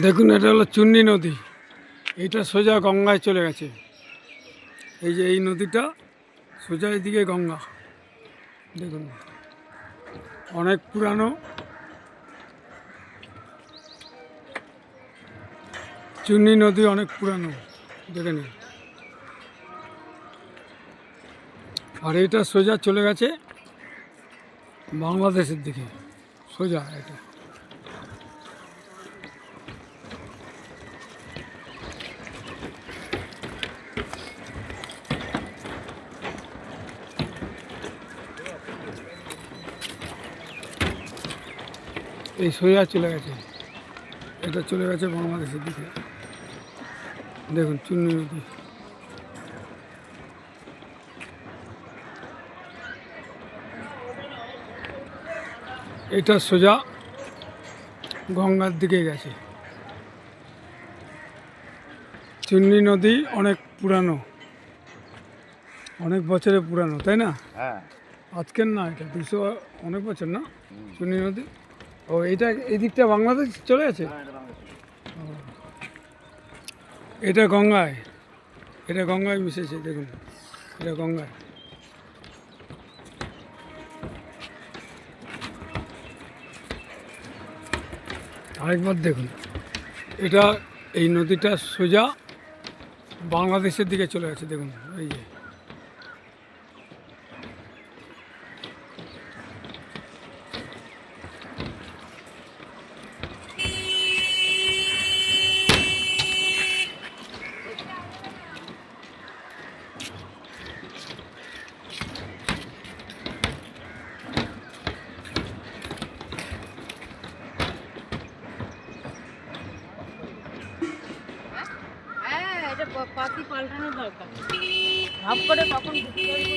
দেখুন, এটা হলো চুন্নি নদী। এইটা সোজা গঙ্গায় চলে গেছে। এই যে এই নদীটা সোজা এদিকে গঙ্গা। দেখুন, অনেক পুরানো। চুন্নি নদী অনেক পুরানো, দেখে নিন। আর এটা সোজা চলে গেছে বাংলাদেশের দিকে, সোজা এটা। এই সোজা চলে গেছে, এটা চলে গেছে বাংলাদেশের দিকে। দেখুন চুন্নি নদী। এটা সোজা গঙ্গার দিকে গেছে। চুন্নি নদী অনেক পুরানো, অনেক বছরের পুরানো, তাই না? হ্যাঁ, আজকের না, এটা 200 অনেক বছর না চুন্নি নদী। ও এটা এই দিকটা বাংলাদেশ চলে গেছে। এটা গঙ্গায়, এটা গঙ্গায় মিশেছে। দেখুন, এটা গঙ্গায়। আরেকবার দেখুন, এটা এই নদীটা সোজা বাংলাদেশের দিকে চলে গেছে। দেখুন এই যে, হ্যাঁ, এটা পাতি পাল্টানো দরকার। ভাব করে কখন ঢুকতে পারবো